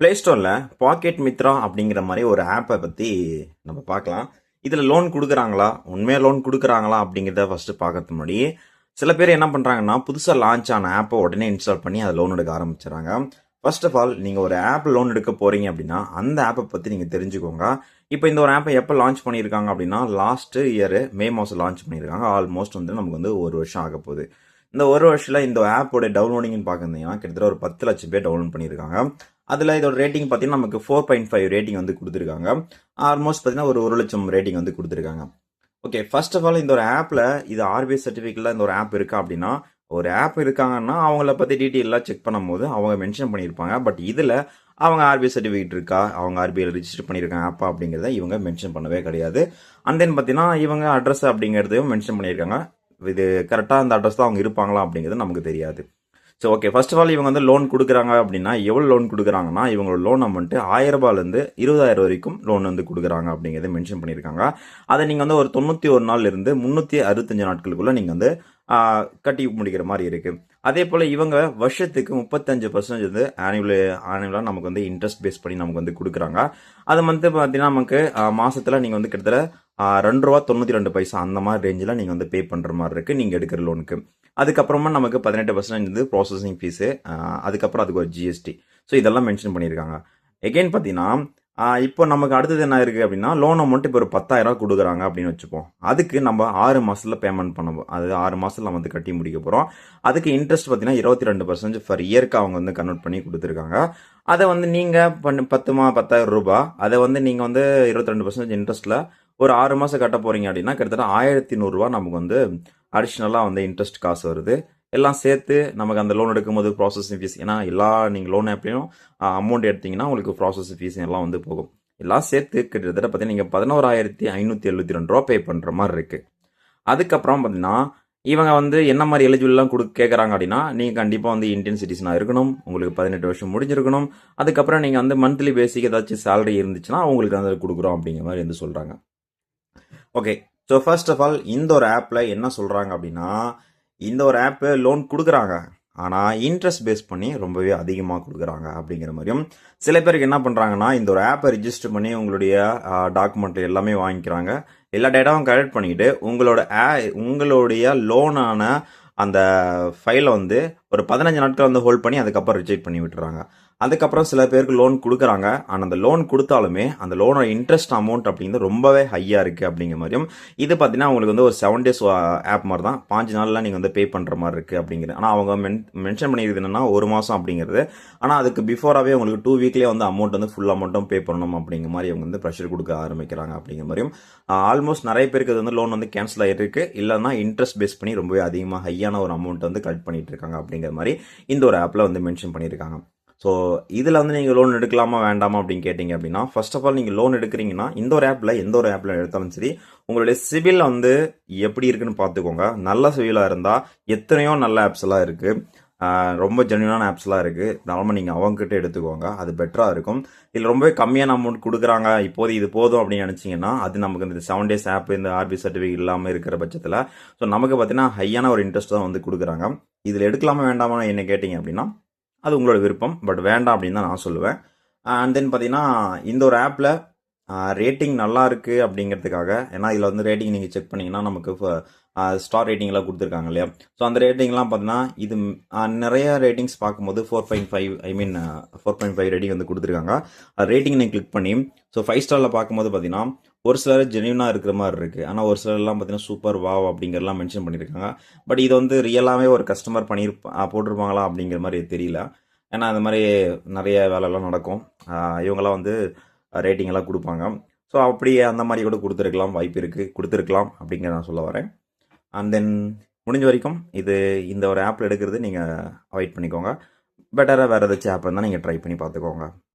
Play ஸ்டோரில் packet Mitra அப்படிங்கிற மாதிரி ஒரு ஆப்பை பற்றி நம்ம பார்க்கலாம். இதில் லோன் கொடுக்குறாங்களா, உண்மையாக லோன் கொடுக்குறாங்களா அப்படிங்கிறத ஃபஸ்ட்டு பார்க்கறதுக்கு முன்னாடி சில பேர் என்ன பண்ணுறாங்கன்னா, புதுசாக லான்ச் ஆன ஆப்பை உடனே இன்ஸ்டால் பண்ணி அதை லோன் எடுக்க ஆரம்பிச்சிடறாங்க. ஃபர்ஸ்ட் ஆஃப் ஆல், நீங்கள் ஒரு ஆப் லோன் எடுக்க போகிறீங்க அப்படின்னா அந்த ஆப்பை பற்றி நீங்கள் தெரிஞ்சுக்கோங்க. இப்போ இந்த ஒரு ஆப்பை எப்போ லான்ச் பண்ணியிருக்காங்க அப்படின்னா, லாஸ்ட் இயர் மே மாதம் லான்ச் பண்ணியிருக்காங்க. ஆல்மோஸ்ட் நமக்கு ஒரு வருஷம் ஆக போகுது. இந்த ஒரு வருஷத்தில் இந்த ஆப்போட டவுன்லோடிங்னு பார்க்குறீங்கன்னா கிட்டத்தட்ட ஒரு 10 லட்சம் பேர் டவுன்லோட் பண்ணியிருக்காங்க. அதில் இதோட ரேட்டிங் பார்த்தீங்கன்னா நமக்கு 4.5 ரேட்டிங் கொடுத்துருக்காங்க. ஆல்மோஸ்ட் பார்த்தீங்கன்னா ஒரு 1 லட்சம் ரேட்டிங் கொடுத்துருக்காங்க. ஓகே, ஃபர்ஸ்ட் ஆஃப் ஆல் இந்த ஒரு ஆப்பில் இது ஆர்பிஐ சர்டிஃபிகேட்டில் இந்த ஒரு ஆப் இருக்கா அப்படின்னா, ஒரு ஆப் இருக்காங்கன்னா அவங்கள பற்றி டீட்டெயிலாக செக் பண்ணும்போது அவங்க மென்ஷன் பண்ணியிருப்பாங்க. பட் இதில் அவங்க ஆர்பிஐ சர்டிஃபிகேட் இருக்கா, அவங்க ஆர்பிஐயில் ரிஜிஸ்டர் பண்ணியிருக்காங்க ஆப்பா அப்படிங்கிறத இவங்க மென்ஷன் பண்ணவே கிடையாது. அண்ட் தென் பார்த்தீங்கன்னா இவங்க அட்ரஸ் அப்படிங்கிறதையும் மென்ஷன் பண்ணியிருக்காங்க. இது கரெக்டாக அந்த அட்ரஸ் தான் அவங்க இருப்பாங்களா அப்படிங்கிறது நமக்கு தெரியாது. So okay, first of all இவங்க லோன் கொடுக்குறாங்க அப்படின்னா எவ்வளோ லோன் கொடுக்குறாங்கன்னா, இவங்களோட லோன் அமௌண்ட்டு 1000 ரூபாயிலேருந்து 20,000 வரைக்கும் லோன் கொடுக்குறாங்க அப்படிங்கிறத மென்ஷன் பண்ணியிருக்காங்க. அதை நீங்கள் ஒரு 91 நாள்லேருந்து 365 நாட்களுக்குள்ளே நீங்கள் கட்டி முடிக்கிற மாதிரி இருக்குது. அதே போல் இவங்க வருஷத்துக்கு 35% ஆனுவலாக நமக்கு இன்ட்ரெஸ்ட் பேஸ் பண்ணி நமக்கு கொடுக்குறாங்க. அது பார்த்தீங்கன்னா நமக்கு மாதத்தில் நீங்கள் கிட்டத்தட்ட ₹2.92 அந்த மாதிரி ரேஞ்சில் நீங்கள் பே பண்ணுற மாதிரி இருக்குது நீங்கள் எடுக்கிற லோனுக்கு. அதுக்கப்புறமா நமக்கு 18% ப்ராசஸிங் ஃபீஸு, அதுக்கப்புறம் அதுக்கு ஒரு ஜிஎஸ்டி. ஸோ இதெல்லாம் மென்ஷன் பண்ணியிருக்காங்க. எகெயின் பார்த்தீங்கன்னா இப்போ நமக்கு அடுத்தது என்ன இருக்குது அப்படின்னா, லோன் அமௌண்ட் இப்போ ஒரு 10,000 கொடுக்குறாங்க அப்படின்னு வச்சுப்போம். அதுக்கு நம்ம 6 மாதத்தில் பேமெண்ட் பண்ணுவோம். அது 6 மாதத்தில் நம்ம கட்டி முடிக்க போகிறோம். அதுக்கு இன்ட்ரெஸ்ட் பார்த்தீங்கன்னா 22% ஃபர் இயருக்கு அவங்க கன்வெர்ட் பண்ணி கொடுத்துருக்காங்க. அதை நீங்கள் 10,000 ரூபாய், அதை நீங்கள் 22% இன்ட்ரெஸ்ட்டில் ஒரு 6 மாதம் கட்ட போகிறீங்க அப்படின்னா கிட்டத்தட்ட 1,100 ரூபா நமக்கு அடிஷ்னலாக இன்ட்ரெஸ்ட் காசு வருது. எல்லாம் சேர்த்து நமக்கு அந்த லோன் எடுக்கும்போது ப்ராசஸிங் ஃபீஸ், ஏன்னா நீங்கள் லோன் ஆப்லையும் அமௌண்ட் எடுத்தீங்கன்னா உங்களுக்கு ப்ராசஸிங் ஃபீஸ் எல்லாம் போகும். எல்லாம் சேர்த்து கிட்டத்தட்ட பார்த்தீங்கன்னா நீங்கள் 11,572 ரூபா பே பண்ணுற மாதிரி இருக்குது. அதுக்கப்புறம் பார்த்தீங்கன்னா இவங்க என்ன மாதிரி எலிஜிபிள்லாம் கேட்குறாங்க அப்படின்னா, நீங்கள் கண்டிப்பாக இந்தியன் சிட்டிசனாக இருக்கணும், உங்களுக்கு 18 வருஷம் முடிஞ்சிருக்கணும். அதுக்கப்புறம் நீங்கள் மந்த்லி பேசிக் ஏதாச்சும் சேலரி இருந்துச்சுன்னா உங்களுக்கு கொடுக்குறோம் அப்படிங்கிற மாதிரி சொல்கிறாங்க. Okay, so first of all இந்த ஒரு ஆப்பில் என்ன சொல்கிறாங்க அப்படின்னா, இந்த ஒரு ஆப்பு லோன் கொடுக்குறாங்க, ஆனால் இன்ட்ரெஸ்ட் பேஸ் பண்ணி ரொம்பவே அதிகமாக கொடுக்குறாங்க அப்படிங்கிற மாதிரியும், சில பேருக்கு என்ன பண்ணுறாங்கன்னா இந்த ஒரு ஆப்பை ரிஜிஸ்டர் பண்ணி உங்களுடைய டாக்குமெண்ட் எல்லாமே வாங்கிக்கிறாங்க. எல்லா டேட்டாவும் கலெக்ட் பண்ணிக்கிட்டு உங்களுடைய லோனான அந்த ஃபைலை ஒரு 15 நாட்கள் ஹோல்ட் பண்ணி அதுக்கப்புறம் ரிஜெக்ட் பண்ணி விட்டுறாங்க. அதுக்கப்புறம் சில பேருக்கு லோன் கொடுக்குறாங்க, ஆனால் அந்த லோன் கொடுத்தாலுமே அந்த லோனோட இன்ட்ரெஸ்ட் அமௌண்ட் அப்படிங்கிறது ரொம்பவே ஹையாக இருக்குது அப்படிங்கிற மாதிரியும், இது பார்த்தீங்கன்னா உங்களுக்கு ஒரு 7 டேஸ் ஆப் மாதிரி தான், 5 நாளில் நீங்கள் பே பண்ணுற மாதிரி இருக்குது அப்படிங்கிறது. ஆனால் அவங்க மென்ஷன் பண்ணியிருக்கிறது என்னன்னா 1 மாதம் அப்படிங்கிறது. ஆனால் அதுக்கு பிஃபோராகவே உங்களுக்கு 2 வீக்லேயே அமௌண்ட் ஃபுல் அமௌண்ட்டும் பே பண்ணணும் அப்படிங்கிற மாதிரி அவங்க ப்ரெஷர் கொடுக்க ஆரம்பிக்கிறாங்க அப்படிங்கிற மாதிரியும், ஆல்மோஸ்ட் நிறைய பேருக்கு இது லோன் கேன்சல் ஆகிருக்கு, இல்லைன்னா இன்ட்ரெஸ்ட் பேஸ் பண்ணி ரொம்பவே அதிகமாக ஹையான ஒரு அமௌண்ட் கலெக்ட் பண்ணிட்டு இருக்காங்க அப்படிங்கிற மாதிரி இந்த ஒரு ஆப்பில் மென்ஷன் பண்ணியிருக்காங்க. ஸோ இதில் நீங்கள் லோன் எடுக்கலாமா வேண்டாமா அப்படின்னு கேட்டிங்க அப்படின்னா, ஃபர்ஸ்ட் ஆஃப் ஆல் நீங்கள் லோன் எடுக்கிறீங்கன்னா இந்த ஒரு ஆப்பில் எந்த ஒரு ஆப்பில் எடுத்தாலும் சரி, உங்களுடைய சிபில் எப்படி இருக்குன்னு பார்த்துக்கோங்க. நல்ல சிபிலாக இருந்தால் எத்தனையோ நல்ல ஆப்ஸ் எல்லாம் இருக்குது, ரொம்ப ஜென்யூனான ஆப்ஸ்லாம் இருக்குது, நார்மலாக நீங்கள் அவங்ககிட்ட எடுத்துக்கோங்க, அது பெட்டராக இருக்கும். இதில் ரொம்பவே கம்மியான அமௌண்ட் கொடுக்குறாங்க, இப்போது இது போதும் அப்படின்னு நினச்சிங்கன்னா அது நமக்கு இந்த 7 டேஸ் ஆப் இந்த ஆர்பிஐ சர்டிஃபிகேட் இல்லாமல் இருக்கிற பட்சத்தில் ஸோ நமக்கு பார்த்தீங்கன்னா ஹையான ஒரு இன்ட்ரெஸ்ட் தான் கொடுக்குறாங்க. இதில் எடுக்கலாமா வேண்டாமா என்ன கேட்டிங்க அப்படின்னா அது உங்களோட விருப்பம், பட் வேண்டாம் அப்படின்னு தான் நான் சொல்லுவேன். அண்ட் தென் பார்த்தீங்கன்னா இந்த ஒரு ஆப்பில் ரேட்டிங் நல்லா இருக்குது அப்படிங்கிறதுக்காக, ஏன்னா இதில் ரேட்டிங் நீங்கள் செக் பண்ணிங்கன்னா நமக்கு ஸ்டார் ரேட்டிங்லாம் கொடுத்துருக்காங்க இல்லையா, ஸோ அந்த ரேட்டிங்லாம் பார்த்தீங்கன்னா இது நிறைய ரேட்டிங்ஸ் பார்க்கும்போது 4.5 ரேட்டிங் கொடுத்துருக்காங்க. ரேட்டிங் நீங்கள் கிளிக் பண்ணி ஸோ 5 ஸ்டாரில் பார்க்கும்போது பார்த்தீங்கன்னா ஒரு சிலர் ஜென்யூனாக இருக்கிற மாதிரி இருக்குது, ஆனால் ஒரு சிலர்லாம் பார்த்தீங்கன்னா சூப்பர் வாவ் அப்படிங்கிறலாம் மென்ஷன் பண்ணியிருக்காங்க. பட் இது ரியலாகவே ஒரு கஸ்டமர் போட்டிருப்பாங்களா அப்படிங்கிற மாதிரி தெரியல, ஏன்னா அந்த மாதிரி நிறைய வேலைலாம் நடக்கும், இவங்களாம் ரேட்டிங் எல்லாம் கொடுப்பாங்க. ஸோ அப்படியே அந்த மாதிரி கூட கொடுத்துருக்கலாம், வாய்ப்பு இருக்குது, கொடுத்துருக்கலாம் அப்படிங்கிற நான் சொல்ல வரேன். அண்ட் தென் முடிஞ்ச வரைக்கும் இந்த ஒரு ஆப்பில் எடுக்கிறது நீங்கள் அவாய்ட் பண்ணிக்கோங்க. பெட்டராக வேறு ஏதாச்சும் ஆப் இருந்தால் நீங்கள் ட்ரை பண்ணி பார்த்துக்கோங்க.